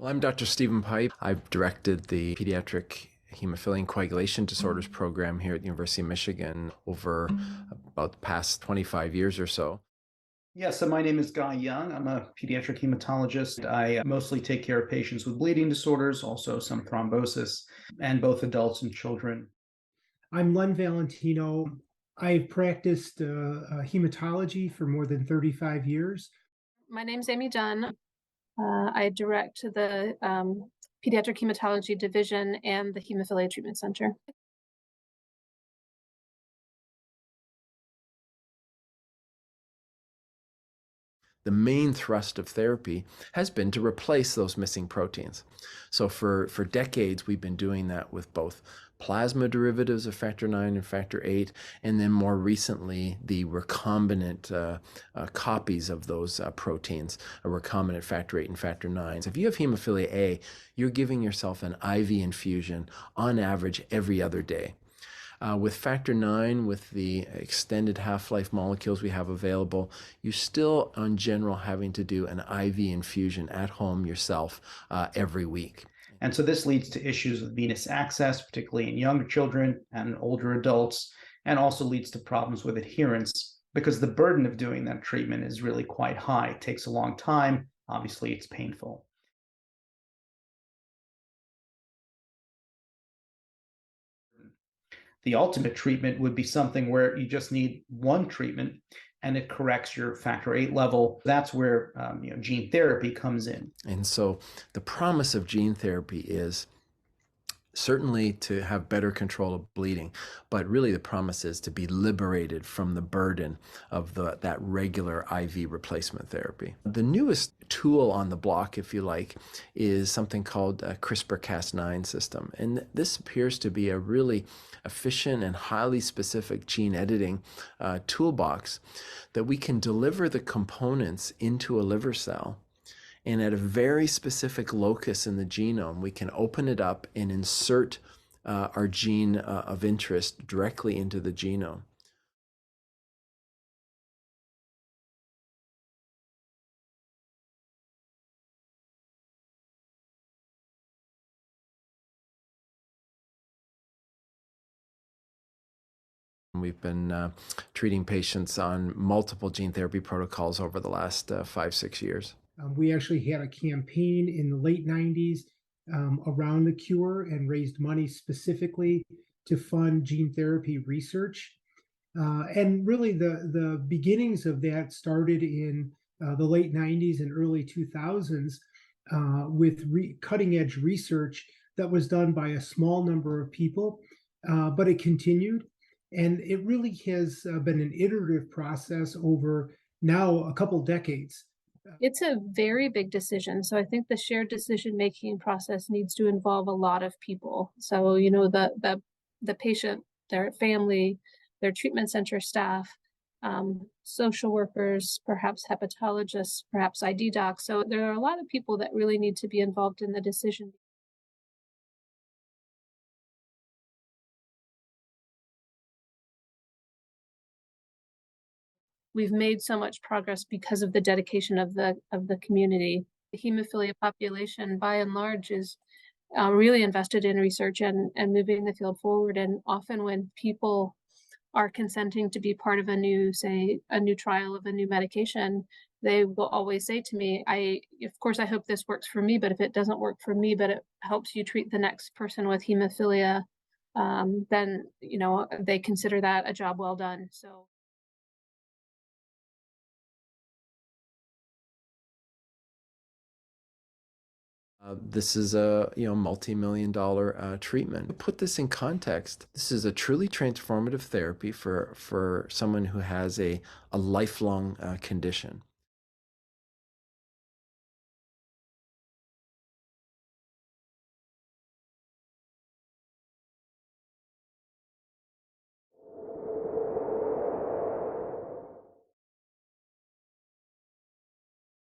Well, I'm Dr. Stephen Pipe. I've directed the Pediatric Hemophilia and Coagulation Disorders program here at the University of Michigan over about the past 25 years or so. Yeah, so my name is Guy Young. I'm a pediatric hematologist. I mostly take care of patients with bleeding disorders, also some thrombosis, and both adults and children. I'm Len Valentino. I've practiced hematology for more than 35 years. My name's Amy Dunn. I direct the Pediatric Hematology Division and the Hemophilia Treatment Center. The main thrust of therapy has been to replace those missing proteins. So for decades, we've been doing that with both plasma derivatives of factor IX and factor VIII, and then more recently, the recombinant copies of those proteins, a recombinant factor VIII and factor IX. So if you have hemophilia A, you're giving yourself an IV infusion on average every other day. With factor IX, with the extended half-life molecules we have available, you're still, in general, having to do an IV infusion at home yourself every week. And so this leads to issues with venous access, particularly in younger children and older adults, and also leads to problems with adherence because the burden of doing that treatment is really quite high. It takes a long time. Obviously, it's painful. The ultimate treatment would be something where you just need one treatment and it corrects your factor VIII level. That's where gene therapy comes in. And so the promise of gene therapy is certainly to have better control of bleeding, but really the promise is to be liberated from the burden of that regular IV replacement therapy. The newest tool on the block, if you like, is something called a CRISPR-Cas9 system. And this appears to be a really efficient and highly specific gene editing toolbox that we can deliver the components into a liver cell. And at a very specific locus in the genome, we can open it up and insert our gene of interest directly into the genome. We've been treating patients on multiple gene therapy protocols over the last 5-6 years. We actually had a campaign in the late 90s around the cure and raised money specifically to fund gene therapy research. And really the beginnings of that started in the late 90s and early 2000s with cutting edge research that was done by a small number of people, but it continued. And it really has been an iterative process over now a couple decades. It's a very big decision. So I think the shared decision-making process needs to involve a lot of people. So, the patient, their family, their treatment center staff, social workers, perhaps hepatologists, perhaps ID docs. So there are a lot of people that really need to be involved in the decision. We've made so much progress because of the dedication of the community. The hemophilia population, by and large, is really invested in research and moving the field forward. And often when people are consenting to be part of a new trial of a new medication, they will always say to me, of course, I hope this works for me, but if it doesn't work for me, but it helps you treat the next person with hemophilia, then, they consider that a job well done. So. This is a multi-million-dollar treatment. To put this in context, this is a truly transformative therapy for someone who has a lifelong condition.